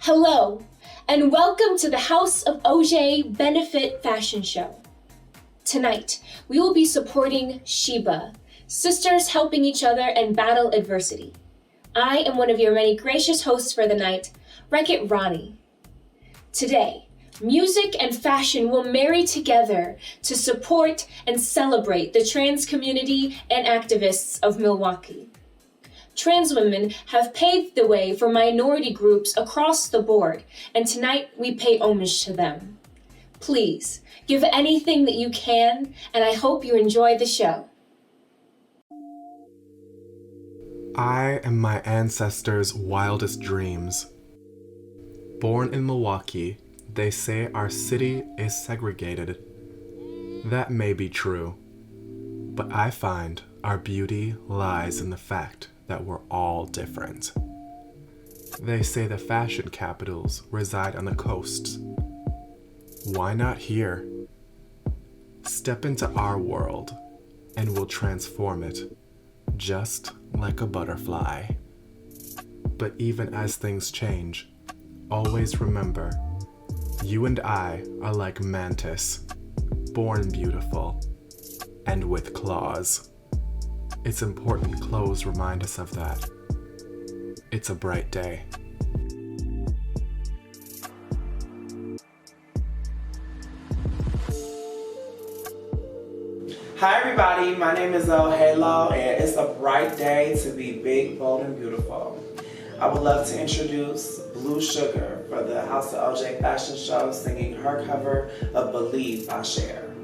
Hello, and welcome to the Haus, a.k.a. benefit fashion show. Tonight, we will be supporting Sheba, sisters helping each other and battle adversity. I am one of your many gracious hosts for the night, Wreck-It Ronnie. Today, music and fashion will marry together to support and celebrate the trans community and activists of Milwaukee. Trans women have paved the way for minority groups across the board, and tonight we pay homage to them. Please, give anything that you can, and I hope you enjoy the show. I am my ancestors' wildest dreams. Born in Milwaukee, they say our city is segregated. That may be true, but I find our beauty lies in the fact that we're all different. They say the fashion capitals reside on the coasts. Why not here? Step into our world, and we'll transform it, just like a butterfly. But even as things change, always remember, you and I are like mantis, born beautiful, and with claws. It's important clothes remind us of that. It's a bright day. Hi everybody, my name is Elle, and it's a bright day to be big, bold, and beautiful. I would love to introduce Blu Shuga for the Haus, a.k.a. fashion show, singing her cover of Believe by Cher.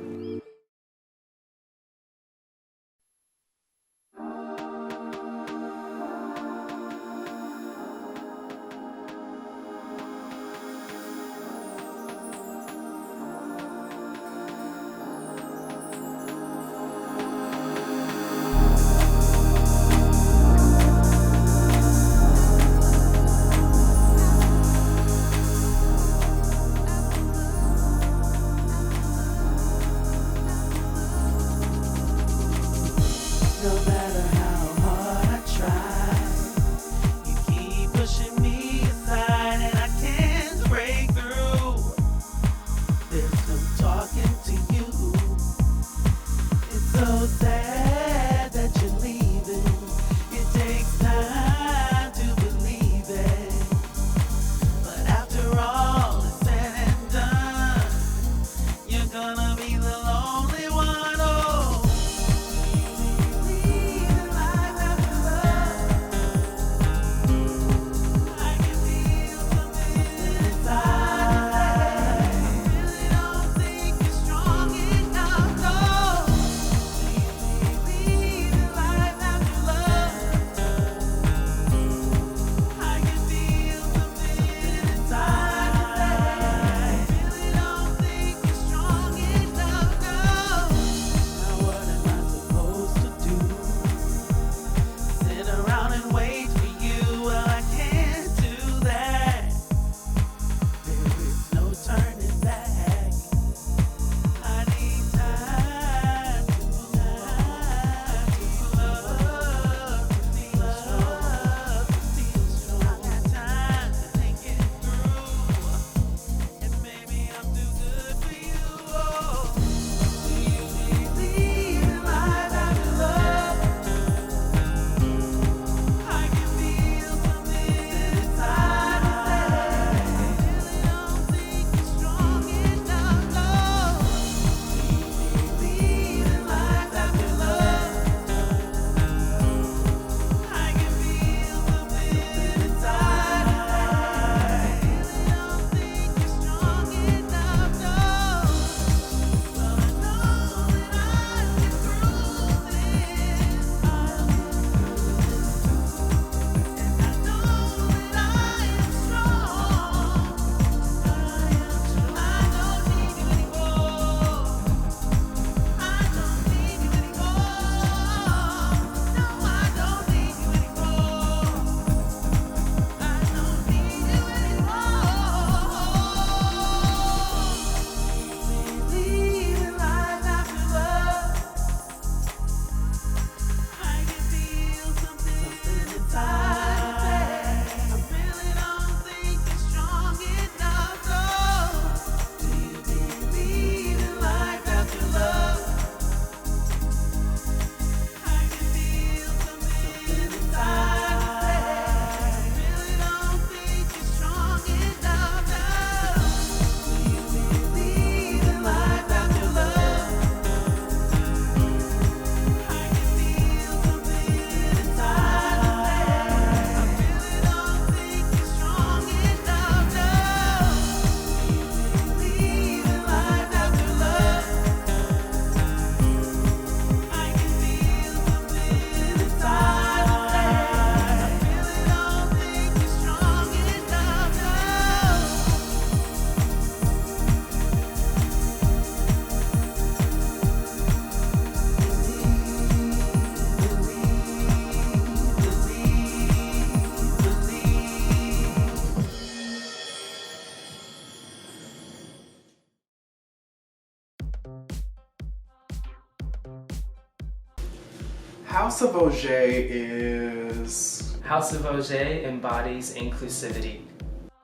House of OJ is... Haus of a.k.a. embodies inclusivity.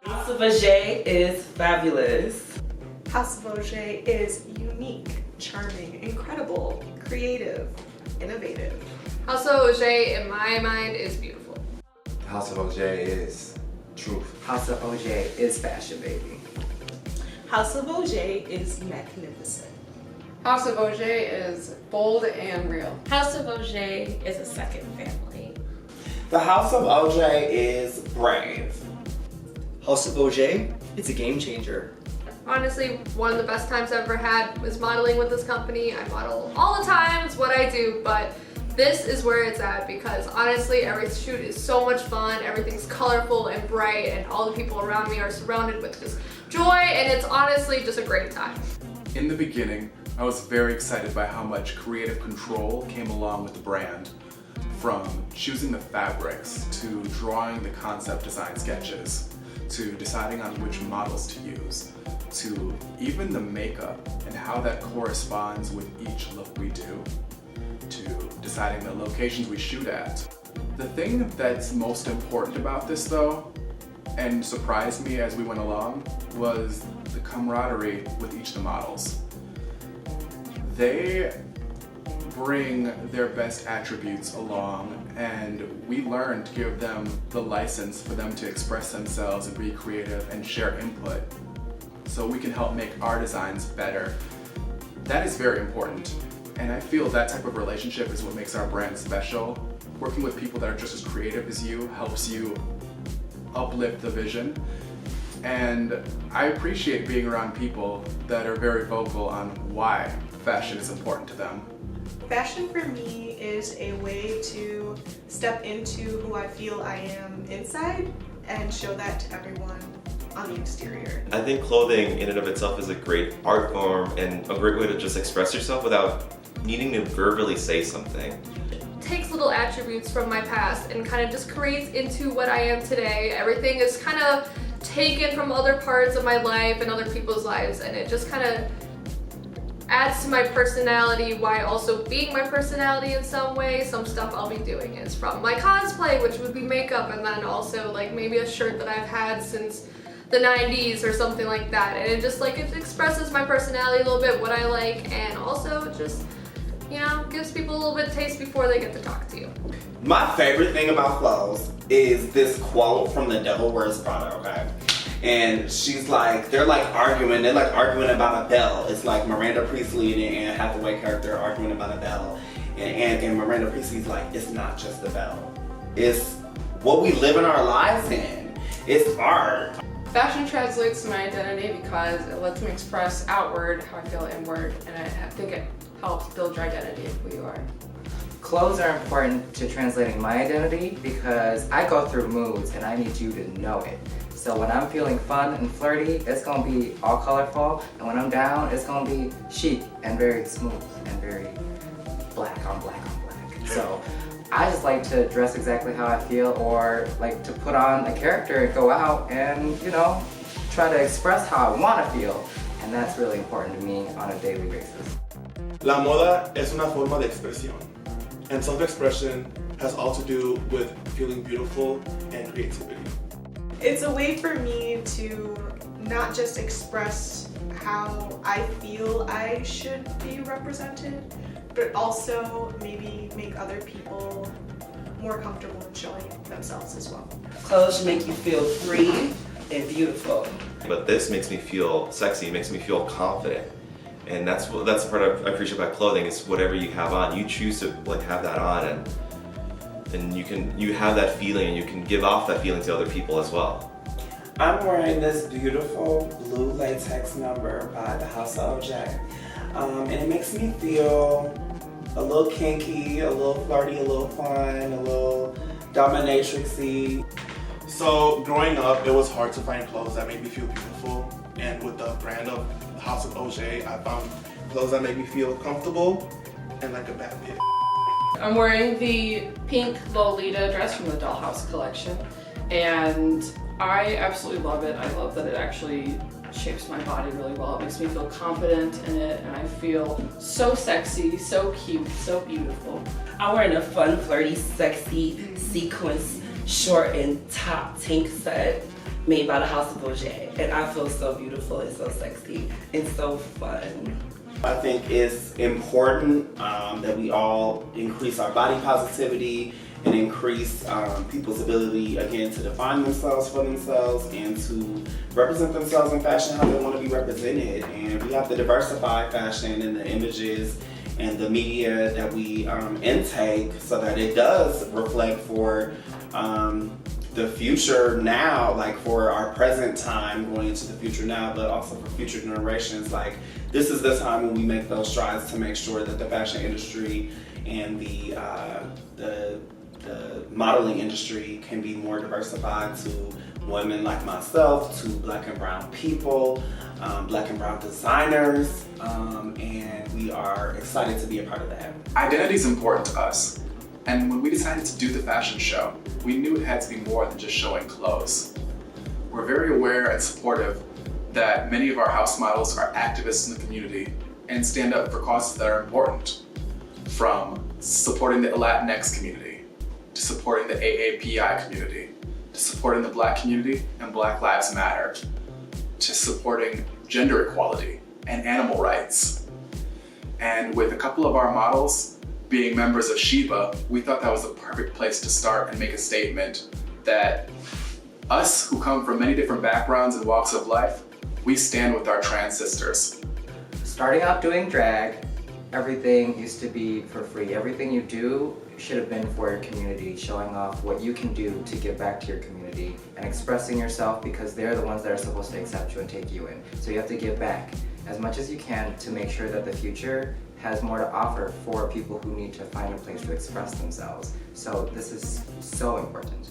House of a.k.a. is fabulous. Haus of a.k.a. is unique, charming, incredible, creative, innovative. Haus of a.k.a. in my mind is beautiful. House of OJ is truth. House of OJ is fashion, baby. Haus of a.k.a. is magnificent. Haus of a.k.a. is bold and real. Haus of a.k.a. is a second family. The House of OJ is brave. House of OJ, it's a game changer. Honestly, one of the best times I've ever had was modeling with this company. I model all the time, it's what I do, but this is where it's at because honestly, every shoot is so much fun, everything's colorful and bright, and all the people around me are surrounded with just joy, and it's honestly just a great time. In the beginning, I was very excited by how much creative control came along with the brand. From choosing the fabrics, to drawing the concept design sketches, to deciding on which models to use, to even the makeup and how that corresponds with each look we do, to deciding the locations we shoot at. The thing that's most important about this though, and surprised me as we went along, was the camaraderie with each of the models. They bring their best attributes along, and we learn to give them the license for them to express themselves and be creative and share input so we can help make our designs better. That is very important, and I feel that type of relationship is what makes our brand special. Working with people that are just as creative as you helps you uplift the vision, and I appreciate being around people that are very vocal on why fashion is important to them. Fashion for me is a way to step into who I feel I am inside and show that to everyone on the exterior. I think clothing in and of itself is a great art form and a great way to just express yourself without needing to verbally say something. Takes little attributes from my past and kind of just creates into what I am today. Everything is kind of taken from other parts of my life and other people's lives, and it just kind of adds to my personality while also being my personality in some way. Some stuff I'll be doing is from my cosplay, which would be makeup, and then also like maybe a shirt that I've had since the 90s or something like that. And it just like, it expresses my personality a little bit, what I like, and also just, you know, gives people a little bit of taste before they get to talk to you. My favorite thing about clothes is this quote from The Devil Wears Prada, okay? And she's like, they're arguing about a bell. It's like Miranda Priestly and Anne Hathaway character arguing about a bell. And Miranda Priestley's like, it's not just a bell. It's what we live in our lives in. It's art. Fashion translates to my identity because it lets me express outward how I feel inward, and I think it helps build your identity of who you are. Clothes are important to translating my identity because I go through moods and I need you to know it. So when I'm feeling fun and flirty, it's gonna be all colorful, and when I'm down, it's gonna be chic and very smooth and very black on black on black. So I just like to dress exactly how I feel, or like to put on a character and go out and, you know, try to express how I want to feel, and that's really important to me on a daily basis. La moda es una forma de expresión, and self-expression has all to do with feeling beautiful and creativity. It's a way for me to not just express how I feel I should be represented, but also maybe make other people more comfortable in showing themselves as well. Clothes make you feel free and beautiful. But this makes me feel sexy, makes me feel confident. And that's the part I appreciate about clothing, is whatever you have on, you choose to like have that on, and you have that feeling, and you can give off that feeling to other people as well. I'm wearing this beautiful blue latex number by the House of OJ. And it makes me feel a little kinky, a little flirty, a little fun, a little dominatrixy. So growing up, it was hard to find clothes that made me feel beautiful. And with the brand of the House of OJ, I found clothes that made me feel comfortable and like a bad bitch. I'm wearing the pink Lolita dress from the Dollhouse collection, and I absolutely love it. I love that it actually shapes my body really well. It makes me feel confident in it, and I feel so sexy, so cute, so beautiful. I'm wearing a fun, flirty, sexy, sequence, short and top tank set made by the Haus, a.k.a. and I feel so beautiful and so sexy and so fun. I think it's important that we all increase our body positivity and increase people's ability, again, to define themselves for themselves and to represent themselves in fashion how they want to be represented. And we have to diversify fashion and the images and the media that we intake so that it does reflect for the future now, like for our present time going into the future now, but also for future generations. Like, this is the time when we make those strides to make sure that the fashion industry and the modeling industry can be more diversified to women like myself, to black and brown people, black and brown designers, and we are excited to be a part of that. Identity is important to us, and when we decided to do the fashion show, we knew it had to be more than just showing clothes. We're very aware and supportive that many of our house models are activists in the community and stand up for causes that are important, from supporting the Latinx community, to supporting the AAPI community, to supporting the Black community and Black Lives Matter, to supporting gender equality and animal rights. And with a couple of our models being members of Sheba, we thought that was the perfect place to start and make a statement that us who come from many different backgrounds and walks of life, we stand with our trans sisters. Starting out doing drag, everything used to be for free. Everything you do should have been for your community, showing off what you can do to give back to your community and expressing yourself, because they're the ones that are supposed to accept you and take you in. So you have to give back as much as you can to make sure that the future has more to offer for people who need to find a place to express themselves. So this is so important.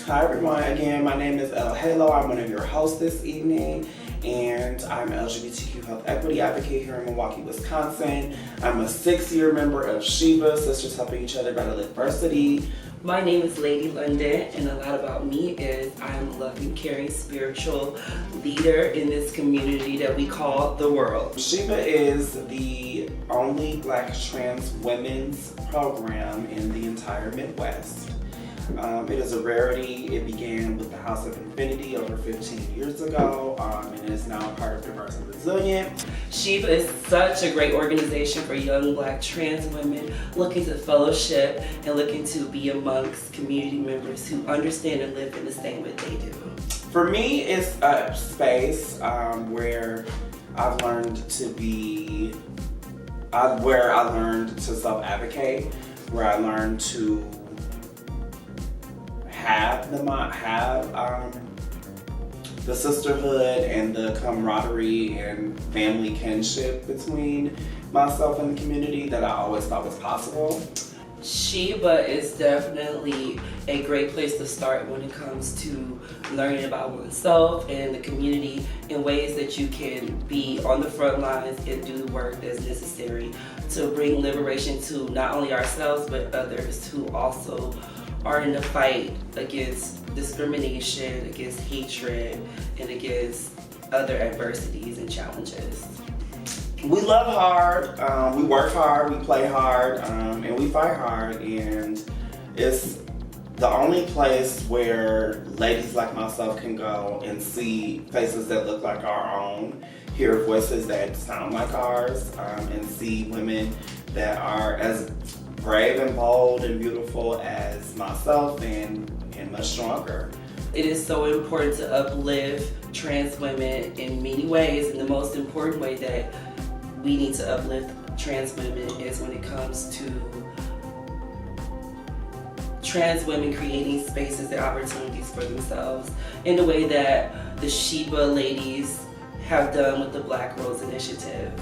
Hi everyone, again, my name is Elle. I'm one of your hosts this evening, and I'm an LGBTQ health equity advocate here in Milwaukee, Wisconsin. I'm a 6-year member of Sheba, Sisters Helping Each Other Battle Adversity. My name is Lady London, and a lot about me is I'm a loving, caring, spiritual leader in this community that we call the world. Sheba is the only Black trans women's program in the entire Midwest. It is a rarity. It began with the House of Infinity over 15 years ago, and it is now a part of Diverse and Resilient. Sheba is such a great organization for young Black trans women looking to fellowship and looking to be amongst community members who understand and live in the same way they do. For me, it's a space where I've learned to be, where I learned to self-advocate, where I learned to have the sisterhood and the camaraderie and family kinship between myself and the community that I always thought was possible. Sheba is definitely a great place to start when it comes to learning about oneself and the community in ways that you can be on the front lines and do the work that's necessary to bring liberation to not only ourselves but others who also are in the fight against discrimination, against hatred, and against other adversities and challenges. We love hard, we work hard, we play hard, and we fight hard, and it's the only place where ladies like myself can go and see faces that look like our own, hear voices that sound like ours, and see women that are as brave and bold and beautiful as myself and much stronger. It is so important to uplift trans women in many ways, and the most important way that we need to uplift trans women is when it comes to trans women creating spaces and opportunities for themselves in the way that the Sheba ladies have done with the Black Rose Initiative.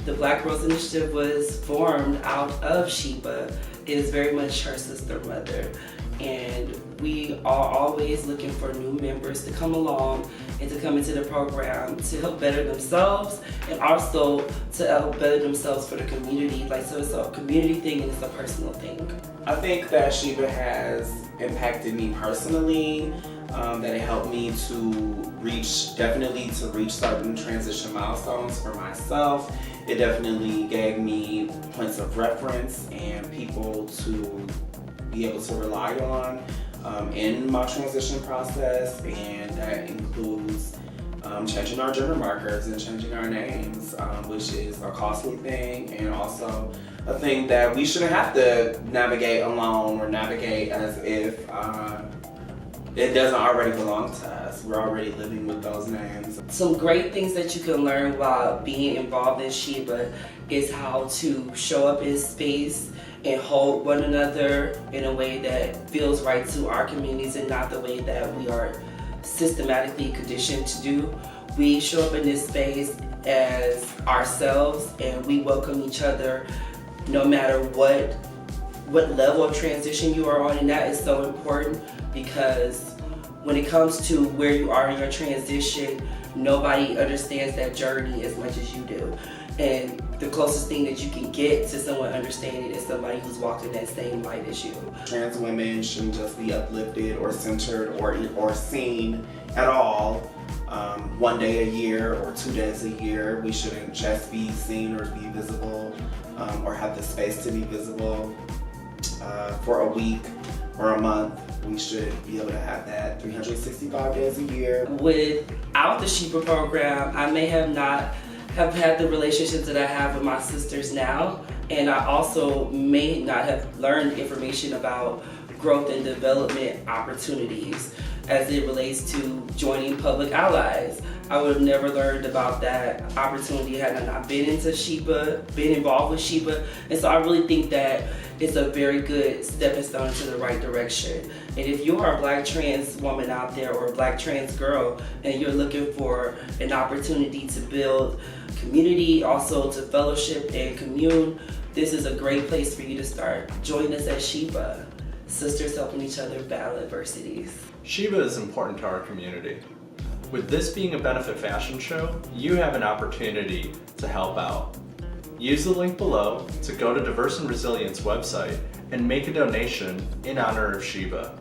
The Black Rose Initiative was formed out of Sheba. It is very much her sister mother. And we are always looking for new members to come along and to come into the program to help better themselves and also to help better themselves for the community. Like, so it's a community thing and it's a personal thing. I think that Sheba has impacted me personally that it helped me to reach certain transition milestones for myself. It definitely gave me points of reference and people to be able to rely on in my transition process, and that includes changing our gender markers and changing our names, which is a costly thing and also a thing that we shouldn't have to navigate alone or navigate as if it doesn't already belong to us. We're already living with those names. Some great things that you can learn while being involved in Sheba is how to show up in space and hold one another in a way that feels right to our communities and not the way that we are systematically conditioned to do. We show up in this space as ourselves and we welcome each other no matter what level of transition you are on, and that is so important because when it comes to where you are in your transition, nobody understands that journey as much as you do. And the closest thing that you can get to someone understanding is somebody who's walking that same light as you. Trans women shouldn't just be uplifted or centered or seen at all. One day a year or 2 days a year. We shouldn't just be seen or be visible or have the space to be visible for a week or a month. We should be able to have that 365 days a year. Without the Sheba program, I may have not have had the relationships that I have with my sisters now, and I also may not have learned information about growth and development opportunities as it relates to joining Public Allies. I would have never learned about that opportunity had I not been into Sheba, been involved with Sheba, and so I really think that it's a very good stepping stone into the right direction. And if you are a Black trans woman out there or a Black trans girl and you're looking for an opportunity to build community, also to fellowship and commune, this is a great place for you to start. Join us at Sheba, sisters helping each other battle adversities. Sheba is important to our community. With this being a benefit fashion show, you have an opportunity to help out. Use the link below to go to Diverse and Resilient's website and make a donation in honor of Sheba.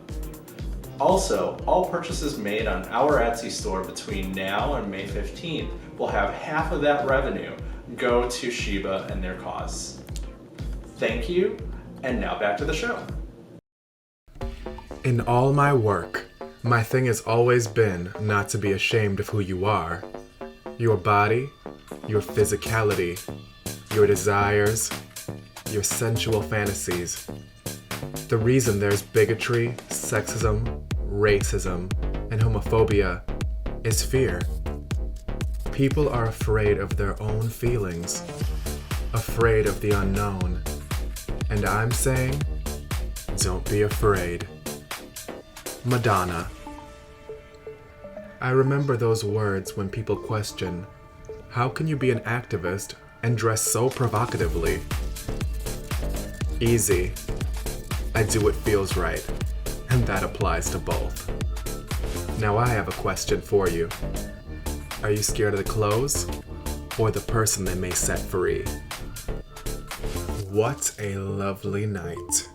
Also, all purchases made on our Etsy store between now and May 15th will have half of that revenue go to Sheba and their cause. Thank you, and now back to the show. In all my work, my thing has always been not to be ashamed of who you are. Your body, your physicality, your desires, your sensual fantasies. The reason there's bigotry, sexism, racism, and homophobia is fear. People are afraid of their own feelings, afraid of the unknown. And I'm saying, don't be afraid. Madonna. I remember those words when people question, how can you be an activist and dress so provocatively? Easy. I do what feels right, and that applies to both. Now I have a question for you. Are you scared of the clothes, or the person they may set free? What a lovely night.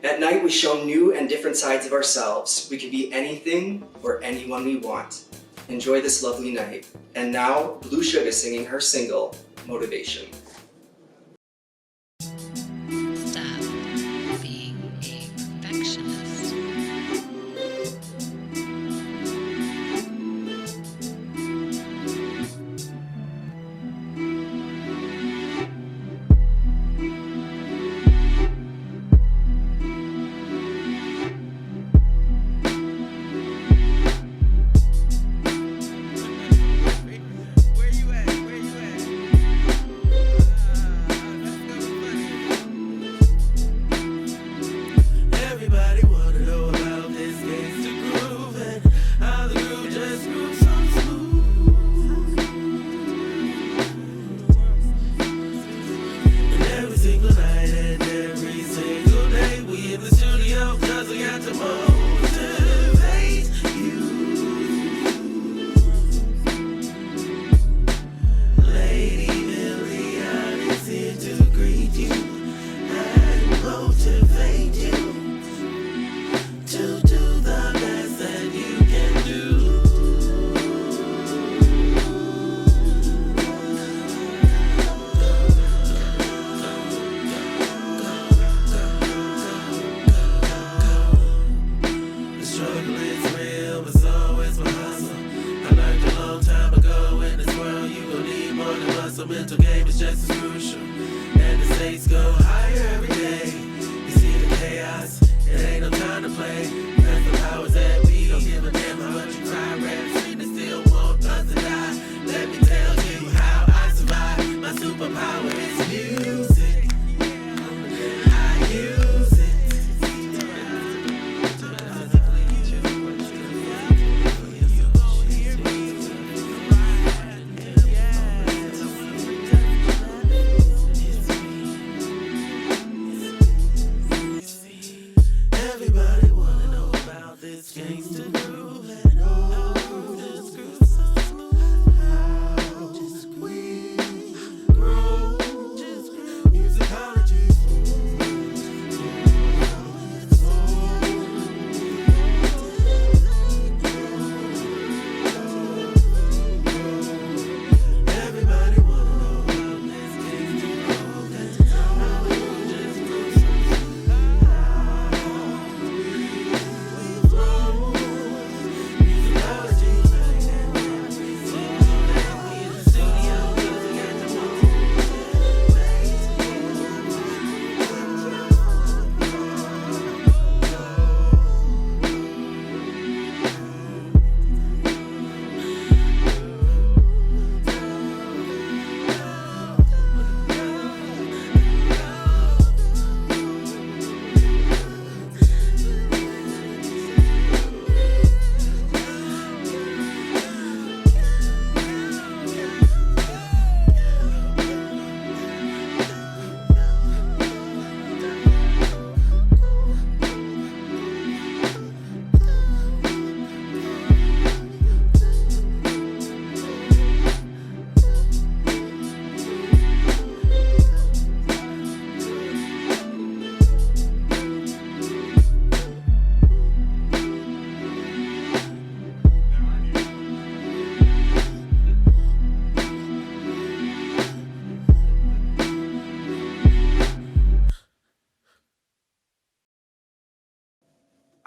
At night, we show new and different sides of ourselves. We can be anything or anyone we want. Enjoy this lovely night. And now, Blu Shuga singing her single, Motivation. Stop being a perfectionist.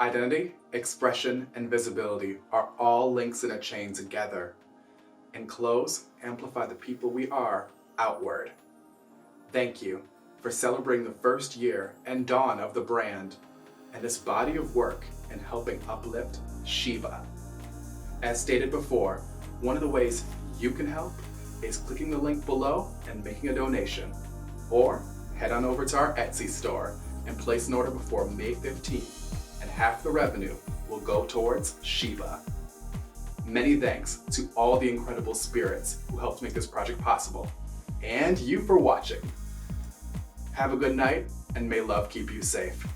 Identity, expression, and visibility are all links in a chain together. And clothes amplify the people we are outward. Thank you for celebrating the first year and dawn of the brand and this body of work in helping uplift Sheba. As stated before, one of the ways you can help is clicking the link below and making a donation. Or head on over to our Etsy store and place an order before May 15th, and half the revenue will go towards Sheba. Many thanks to all the incredible spirits who helped make this project possible, and you for watching. Have a good night, and may love keep you safe.